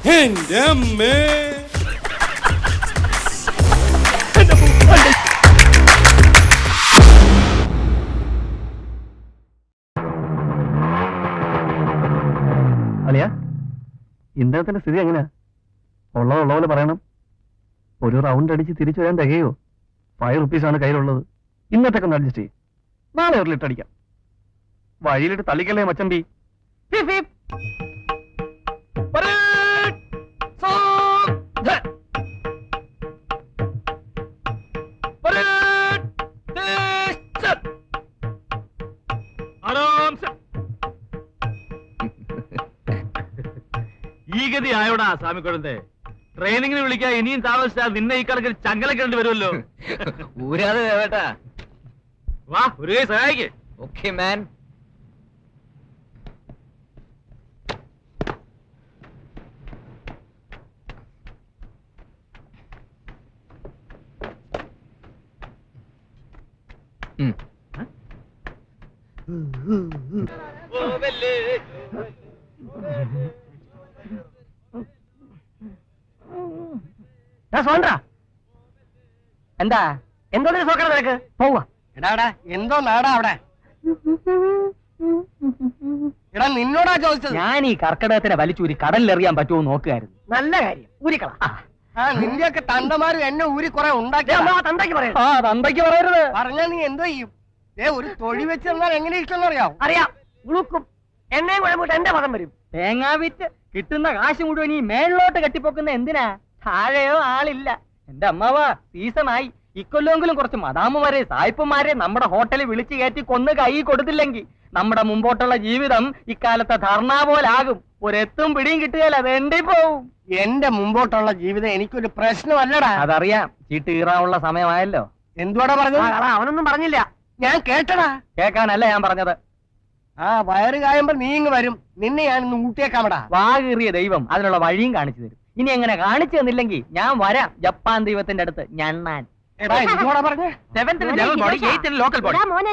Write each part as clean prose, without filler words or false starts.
എന്റെ അമ്മേ. അളിയ, ഇന്നത്തെ സ്ഥിതി എങ്ങനെയാ? ഉള്ളതുപോലെ പറയണം. ഒരു റൗണ്ട് അടിച്ച് തിരിച്ചു വരാൻ തികയോ? 5 റുപ്പീസാണ് കയ്യിലുള്ളത്. ഇന്നത്തെ ഒന്ന് അഡ്ജസ്റ്റ് ചെയ്യും. നാളെ ഒരു ലിറ്റർ അടിക്കാം. വഴിയിലിട്ട് തള്ളിക്കല്ലേ മച്ചമ്പി. ഈ ഗതി ആയോടാ സ്വാമിക്കുഴന്റെ? ട്രെയിനിങ്ങിന് വിളിക്കാൻ ഇനിയും താമസിച്ചാൽ നിന്നെ ഈ കണക്കിൽ ചങ്കലൊക്കെ ഉണ്ട് വരുമല്ലോ. ഊരാതെ ദേവേട്ടാ. വാ, ഒരു കൈ സഹായിക്ക്. Okay man. എന്താ എന്തോ നോക്കണം നിനക്ക്? പോവാ. എടാ എന്തോ നാടാ അവിടെ? എടാ നിന്നോടാ ചോദിച്ചത്. ഞാൻ ഈ കർക്കിടകത്തിനെ വലിച്ചൂരി കടലിലെറിയാൻ പറ്റുമോ നോക്കുകയായിരുന്നു. നല്ല കാര്യം, ഊരിക്കള. നിന്റെയൊക്കെ തണ്ടമാരും എന്നെ ഊരി കുറെ ഉണ്ടാക്കി. തന്തയ്ക്ക് പറയരുത്. പറഞ്ഞാ നീ എന്തോ ചെയ്യും? ഒരു തൊഴി വെച്ച് തന്നാൽ എങ്ങനെ ഇരിക്കും അറിയാം. അറിയാം, ഉളുക്കും. എന്നെയും കുഴമ്പിട്ട് എന്റെ പദം വരും. തേങ്ങാ വിറ്റ് കിട്ടുന്ന കാശ് മുഴുവൻ ഈ മേളിലോട്ട് കെട്ടിപ്പൊക്കുന്ന എന്തിനാ? താഴെയോ ആളില്ല. എന്റെ അമ്മാവാ, സീസണായി. ഇക്കൊല്ലെങ്കിലും കുറച്ച് മദാമുമാരെ സായിപ്പുമാരെ നമ്മുടെ ഹോട്ടലിൽ വിളിച്ചു കയറ്റി കൊന്ന് കൈ കൊടുത്തില്ലെങ്കിൽ നമ്മുടെ മുമ്പോട്ടുള്ള ജീവിതം ഇക്കാലത്തെ ധർണ പോലാകും. ഒരെത്തും പിടിയും കിട്ടുകയല്ല, വേണ്ടി പോവും. എന്റെ മുമ്പോട്ടുള്ള ജീവിതം എനിക്കൊരു പ്രശ്നമല്ലടാ. അതറിയാം. ചീട്ട് കീറാനുള്ള സമയമായല്ലോ. എന്തുവാടാ പറഞ്ഞത്? അവനൊന്നും പറഞ്ഞില്ല, ഞാൻ കേട്ടടാ. കേൾക്കാനല്ല ഞാൻ പറഞ്ഞത്. വയറ് കായുമ്പോ നീ ഇങ്ങ് വരും. നിന്നെ ഞാൻ ഇന്ന് ഊട്ടിയേക്കാമടാ. വാകീറിയ ദൈവം അതിനുള്ള വഴിയും കാണിച്ചു തരും. ഇനി എങ്ങനെ കാണിച്ചു തന്നില്ലെങ്കിൽ ഞാൻ വരാം ജപ്പാൻ ദൈവത്തിന്റെ അടുത്ത് ഞണ്ണാൻ.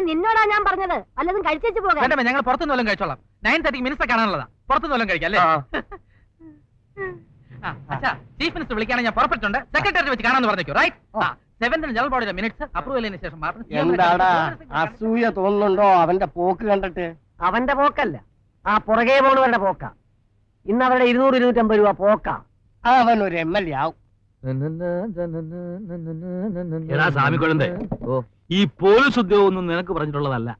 നിന്നോടാ ഞാൻ പറഞ്ഞത്. അല്ലതും കഴിച്ചു പോകാം. ഞങ്ങൾ പുറത്തുനിന്ന് കഴിച്ചോളാം. 9:30 മിനിറ്റ്സ് കാണാനുള്ളതാ. പുറത്തുനിന്ന് കഴിക്കാം അല്ലേ? ചീഫ് മിനിസ്റ്റർ വിളിക്കാണെങ്കിൽ ഞാൻ പുറപ്പെട്ടുണ്ട്. സെക്രട്ടറി വെച്ച് കാണാന്ന് പറഞ്ഞേക്കോ. റൈറ്റ്. 7th ജനറൽ ബോഡിയുടെ മിനിറ്റ്സ് അപ്രൂവലിന് ശേഷം മാത്രം. എന്താടാ അസൂയ തോന്നുന്നുണ്ടോ അവന്റെ പോക്ക് കണ്ടിട്ട്? അവന്റെ പോക്കല്ല, ആ പുറകെ പോണവരുടെ പോക്ക. ഇന്ന് അവരുടെ 200-250 രൂപ പോക്ക. അവൻ ഒരു MLA ആവും. സ്വാമിക്കുഴന്റെ ഈ പോലീസ് ഉദ്യോഗം ഒന്നും നിനക്ക് പറഞ്ഞിട്ടുള്ളതല്ല.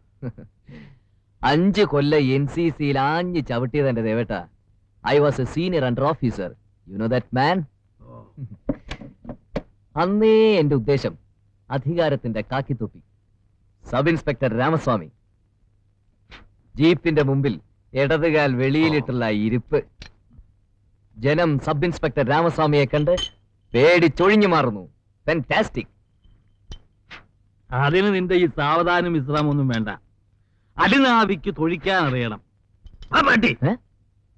5 കൊല്ലം NCCയിൽ ആഞ്ഞ് ചവിട്ടിയത് എന്റെ ദേവേട്ട. I was a senior under officer. You know that man. അന്നേ എന്റെ ഉദ്ദേശം അധികാരത്തിന്റെ കാക്കിത്തൊപ്പി. Sub inspector Ramaswamy. ജീപ്പിന്റെ മുമ്പിൽ ഇടതുകാൽ വെളിയിലിട്ടുള്ള ഇരിപ്പ്. ജനം സബ് ഇൻസ്പെക്ടർ രാമസ്വാമിയെ കണ്ട് പേടിച്ചൊഴിഞ്ഞു മാറുന്നു. ഫാന്റാസ്റ്റിക്. അതിന് നിന്റെ ഈ സാവധാനം വിശ്രാമൊന്നും വേണ്ട. അടിനാവിക്ക് തൊഴിക്കാൻ അറിയണം.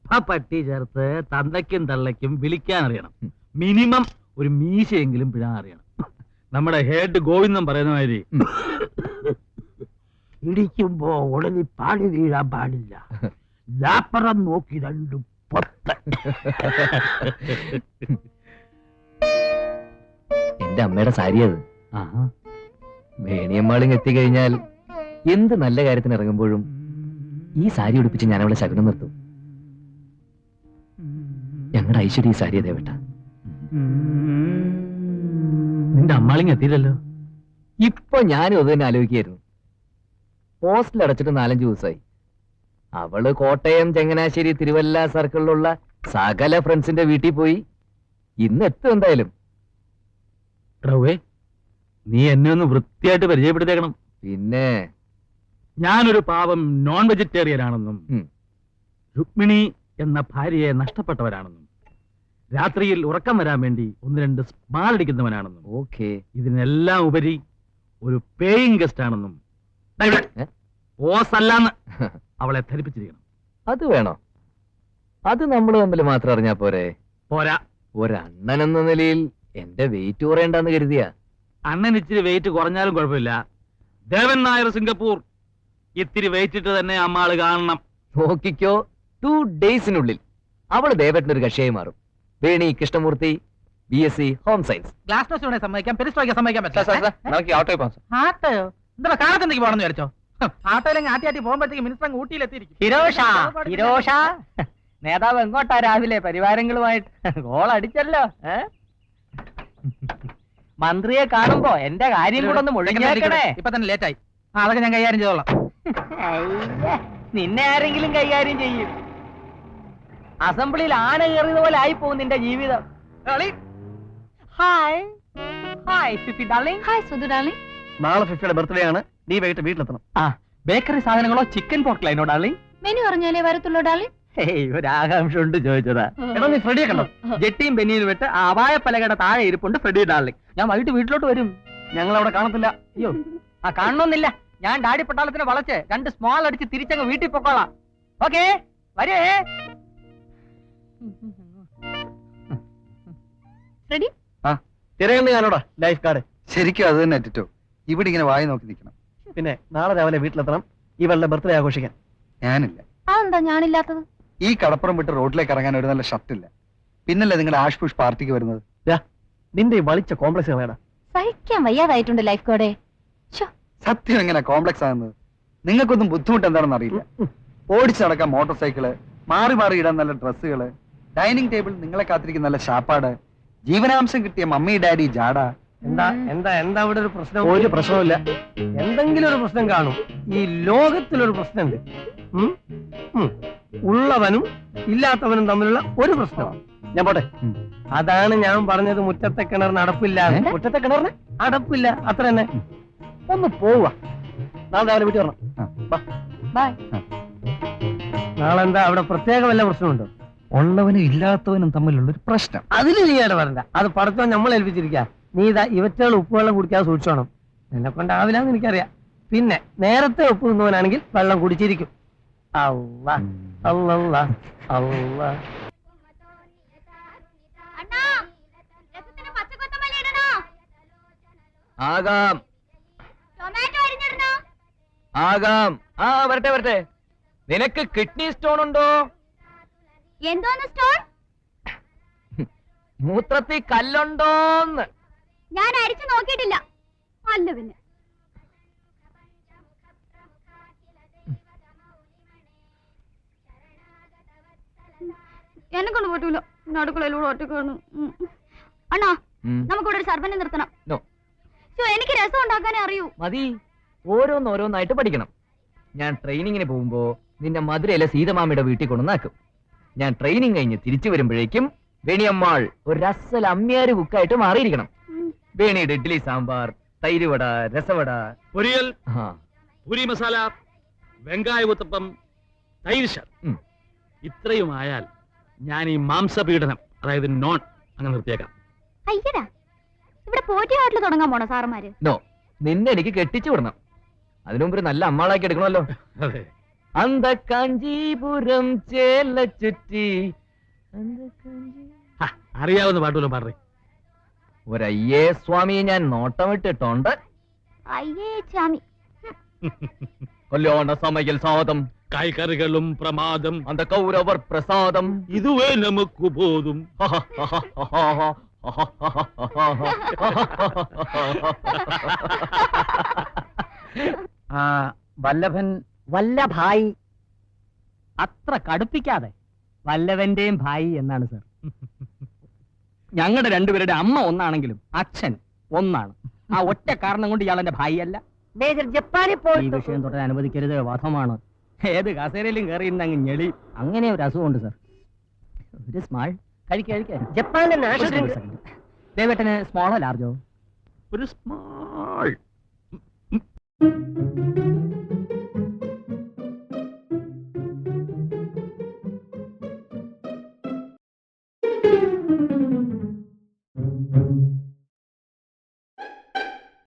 ആ പട്ടി ചേർത്ത് തന്തയ്ക്കും തള്ളയ്ക്കും വിളിക്കാൻ അറിയണം. മിനിമം ഒരു മീശയെങ്കിലും പിഴാൻ അറിയണം. നമ്മുടെ ഹെഡ് ഗോവിന്ദൻ പറയുന്ന മാതിരി ഇടിക്കുമ്പോ ഉടനെ പാടി വീഴാൻ പാടില്ല. ലാപ്പറം നോക്കി 2 പൊത്ത്. എന്റെ അമ്മയുടെ സാരി അത്. വേണിയമ്മാളിങ് എത്തിക്കഴിഞ്ഞാൽ എന്ത് നല്ല കാര്യത്തിന് ഇറങ്ങുമ്പോഴും ഈ സാരി ഉടുപ്പിച്ച് ഞാൻ അവളെ ശകുനം നിർത്തും. ഞങ്ങളുടെ ഐശ്വര്യ ഈ സാരിയെ ദേവട്ട. നിന്റെ അമ്മാളിങ് എത്തിയില്ലല്ലോ. ഇപ്പൊ ഞാനും അത് തന്നെ ആലോചിക്കായിരുന്നു. ഹോസ്റ്റൽ അടച്ചിട്ട് 4-5 ദിവസമായി. അവള് കോട്ടയം, ചങ്ങനാശ്ശേരി, തിരുവല്ല സർക്കിളിലുള്ള സകല ഫ്രണ്ട്സിന്റെ വീട്ടിൽ പോയി. ഇന്ന് എത്തും എന്തായാലും. നീ എന്നെ ഒന്ന് വൃത്തിയായിട്ട് പരിചയപ്പെടുത്തേക്കണം. പിന്നെ ഞാനൊരു പാവം നോൺ വെജിറ്റേറിയൻ ആണെന്നും രുക്മിണി എന്ന ഭാര്യയെ നഷ്ടപ്പെട്ടവരാണെന്നും രാത്രിയിൽ ഉറക്കം വരാൻ വേണ്ടി 1-2 സ്മാൾ അടിക്കുന്നവനാണെന്നും ഓക്കെ ഇതിനെല്ലാം ഉപരി ഒരു പേയിങ് ഗസ്റ്റ് ആണെന്നും ഓസല്ലാന്ന് അവളെ ധരിപ്പിച്ചിരിക്കണം. അത് വേണോ? അത് നമ്മൾ തമ്മിൽ മാത്രം അറിഞ്ഞാ പോരെ? പോരാ. ഒരണ്ണൻ എന്ന നിലയിൽ എന്റെ വെയിറ്റ് കുറയണ്ടെന്ന് കരുതിയ. അണ്ണൻ ഇച്ചിരി വെയിറ്റ് കുറഞ്ഞാലും കുഴപ്പമില്ല. ദേവൻ നായർ സിംഗപ്പൂർ ഇത്തിരി വെയിറ്റ് ഇട്ട് തന്നെ അമ്മാള് കാണണം. നോക്കിക്കോ, 2 ഡേയ്സിനുള്ളിൽ അവള് ദേവേട്ടനൊരു കക്ഷിയായി മാറും. Veni Krishnamurthy BSc home science. Glass toast വേണേ സമ്മതിക്കാം, പെരിസ്ട്രോയ്ക്ക് സമ്മതിക്കാൻ പറ്റില്ല. നമുക്ക് ഓട്ടോയിൽ പോകാം. ആട്ടോയോ? എന്താ കാണത്തെന്തെങ്കിലും പോകണമെന്ന് വിചാരിച്ചോ? ആട്ടോയിലെങ്കിൽ ആട്ടി പോകുമ്പോഴത്തേക്ക് മിനിസ്റ്റർ അങ്ങ് ഊട്ടിയിലെത്തിയിരിക്കും. ഹിരോഷ നേതാവ് എങ്ങോട്ടാ രാവിലെ പരിവാരങ്ങളുമായിട്ട്? ഗോൾ അടിച്ചല്ലോ. മന്ത്രിയെ കാണുമ്പോ എന്റെ കാര്യം കൂടെ ഒന്ന് മുഴുകിയേക്കണേ. ഇപ്പൊ തന്നെ ലേറ്റായി. അതൊക്കെ ഞാൻ കൈകാര്യം ചെയ്തോളാം. നിന്നെ ആരെങ്കിലും കൈകാര്യം ചെയ്യും. അസംബ്ലിയിൽ ആന കയറിയത് പോലെ ആയി പോകും നിന്റെ ജീവിതം. Hi hi Fifi darling. Hi Sudhu darling. നാളെ ഫിഫിയുടെ ബർത്ത്ഡേ ആണ്. നീ വൈകിട്ട് വീട്ടിലെത്തണം. ബേക്കറി സാധനങ്ങളോ ചിക്കൻ പോർക്കലൈനോ ഡാർലിംഗ്? മെനു പറഞ്ഞാലേ വരത്തുള്ളൂ ഡാർലിംഗ്. ഒരു ആകാംക്ഷ ഉണ്ട് ചോദിച്ചതാ. എടാ നീ ഫ്രെഡിയെ കണ്ടോ? ജെട്ടിയും ബെന്നിയും വിട്ട് അപായ പലകയുടെ താഴെ ഇരിപ്പുണ്ട് ഫ്രെഡി ഡാർലിംഗ്. ഞാൻ വൈകിട്ട് വീട്ടിലോട്ട് വരും. ഞങ്ങൾ അവിടെ കാണത്തില്ല. അയ്യോ കാണണമെന്നില്ല. ഞാൻ ഡാഡി പട്ടാളത്തിനെ വളച്ച് 2 സ്മോൾ അടിച്ച് തിരിച്ചങ്ങ് വീട്ടിൽ പൊക്കോളാം. ഓക്കേ വരേ. റെഡി? തിരയുണ്ട് ഞാനോടാ ലൈഫ് കാർഡ്. ശരിക്കും അത് തന്നെ ടിറ്റോ. ഇവിടെ ഇങ്ങനെ വായി നോക്കി നിൽക്കണം. പിന്നെ നാളെ രാവിലെ വീട്ടിലെത്തണം ഇവളുടെ ബർത്ത്ഡേ ആഘോഷിക്കാൻ. ഞാനില്ല. അതെന്താ ഞാനില്ലാത്തത്? ഈ കടപ്പുറം വിട്ട് റോഡിലേക്ക് ഇറങ്ങാൻ ഒരു നല്ല ഷർട്ടില്ല. പിന്നല്ലേ നിങ്ങളുടെ ആഷ് പുഷ് പാർട്ടിക്ക് വരുന്നത്? നിന്റെ ഈ വളിച്ച കോംപ്ലക്സ് വേടാ. സഹിക്കാൻ വയ്യാതായിട്ടുണ്ട് ലൈഫ് കോഡേ. സത്യം എങ്ങനെ കോംപ്ലക്സ് ആകുന്നത്? നിങ്ങൾക്കൊന്നും ബുദ്ധിമുട്ട് എന്താണെന്ന് അറിയില്ല. ഓടിച്ചു നടക്കാൻ മോട്ടോർ സൈക്കിള്, മാറി മാറി ഇടാൻ നല്ല ഡ്രസ്സുകള്, ഡൈനിങ് ടേബിൾ നിങ്ങളെ കാത്തിരിക്കുന്ന നല്ല ഷാപ്പാട്, ജീവനാംശം കിട്ടിയ മമ്മി ഡാഡി ജാട. എന്താ എന്താ എന്താ ഇവിടെ ഒരു പ്രശ്നം? ഒരു പ്രശ്നമില്ല. എന്തെങ്കിലും ഒരു പ്രശ്നം കാണും. ഈ ലോകത്തിലൊരു പ്രശ്നമുണ്ട്. ഉള്ളവനും ഇല്ലാത്തവനും തമ്മിലുള്ള ഒരു പ്രശ്നം. ഞാൻ പോട്ടെ. അതാണ് ഞാൻ പറഞ്ഞത് മുറ്റത്തെ കിണറിന് അടപ്പില്ല. മുറ്റത്തെ കിണറിന് അടപ്പില്ല, അത്ര തന്നെ. ഒന്ന് പോവാ. നാളെ രാവിലെ വീട്ടിൽ വരണം. ബൈ. നാളെ എന്താ അവിടെ പ്രത്യേക വല്ല പ്രശ്നമുണ്ടോ? ഉള്ളവനും ഇല്ലാത്തവനും തമ്മിലുള്ള ഒരു പ്രശ്നം. അതിന് നീ ഇടപെടണ്ട. അത് പഠിത്തം നമ്മൾ ഏൽപ്പിച്ചിരിക്കുക. നീ ഇതാ ഇവറ്റകൾ ഉപ്പുവെള്ളം കുടിക്കാതെ സൂക്ഷിച്ചോണം. എന്നെ കൊണ്ടാവില്ലാന്ന് എനിക്കറിയാം. പിന്നെ നേരത്തെ ഉപ്പ് തിന്നവനാണെങ്കിൽ വെള്ളം കുടിച്ചിരിക്കും. അള്ളാ അള്ളാ അള്ളാ. ആകാം ആകാം. വരട്ടെ വരട്ടെ. നിനക്ക് കിഡ്നി സ്റ്റോൺ ഉണ്ടോ? എന്തോന്ന് സ്റ്റോൺ? മൂത്രത്തിൽ കല്ലുണ്ടോന്ന്? ഞാൻ അരിച്ചു നോക്കിയിട്ടില്ല. അല്ല പിന്നെ എന്നെ കൊണ്ട് പറ്റൂല. അടുക്കളയിലൂടെ ഒറ്റക്കാണ്. അണ്ണാ നമുക്കിവിടെ ഒരു സർവനെ നിർത്തണം. എനിക്ക് രസം ഉണ്ടാക്കാനേ അറിയൂ. മതി, ഓരോന്നോരോന്നായിട്ട് പഠിക്കണം. ഞാൻ ട്രെയിനിങ്ങിന് പോകുമ്പോ നിന്നെ മധുരയിലെ സീതമാമിയുടെ വീട്ടിൽ കൊണ്ടുവന്നാക്കും. ഞാൻ ട്രെയിനിങ് കഴിഞ്ഞ് തിരിച്ചു വരുമ്പോഴേക്കും വേണിയമ്മാൾ ഒരു രസൽ അമ്മിയാര് കുക്കായിട്ട് മാറിയിരിക്കണം. വേണിയുടെ ഇഡ്ഡലി സാമ്പാർ, തൈരുവട, രസവട, പൊരിയൽ, പൂരി മസാല, വെങ്കായ ഉത്തപ്പം, തൈര്. ഇത്രയും ആയാൽ ഞാൻ ഈ മാംസപീഡനം, അതായത് നോൺ, അങ്ങനെ നിർത്തിയേക്കാം. അയ്യടാ, ഇവിടെ പോറ്റി ഹോട്ടൽ തുടങ്ങാൻ പോണോ സാറന്മാര്? നോ, നിന്നെ എനിക്ക് കെട്ടിച്ചു വിടണം. അതിനു മുമ്പ് നല്ല അമ്മാളാക്കി എടുക്കണമല്ലോ. അതെ. അന്ത കാഞ്ചീപുരം ചേല ചുറ്റി. അറിയാവുന്ന പാട്ടുകളും പാടേ. ഒരയ്യേ സ്വാമിയെ ഞാൻ നോട്ടമിട്ടിട്ടുണ്ട്. അയ്യേ സ്വാമി. കല്യാണ സമയൽ സാദം, കായ്കറികളും പ്രമാദം, അന്ത കൗരവർ പ്രസാദം, ഇതുവേ നമുക്ക് ബോധം. വല്ലഭൻ വല്ലഭായി. അത്ര കടുപ്പിക്കാതെ. വല്ലവന്റെയും ഭായി എന്നാണ് സർ. ഞങ്ങളുടെ രണ്ടുപേരുടെ അമ്മ ഒന്നാണെങ്കിലും അച്ഛൻ ഒന്നാണ്. ആ ഒറ്റ കാരണം കൊണ്ട് ഇയാളെന്റെ ഭായി അല്ല. ജപ്പാനിൽ പോയി ഈ വിഷയം തൊട്ടാൻ അനുവദിക്കരുത്. വധമാണ്. ഏത് കസേരയിലും കയറിയിരുന്ന അങ്ങ് ഞെളി. അങ്ങനെ ഒരു അസുഖമുണ്ട് സർ. ഒരു സ്മാൾ കഴിക്കാൻ. ജപ്പാനിലെ നാഷണൽ ദേവേട്ടന് സ്മോളോ ലാർജോ? ഒരു സ്മാൾ.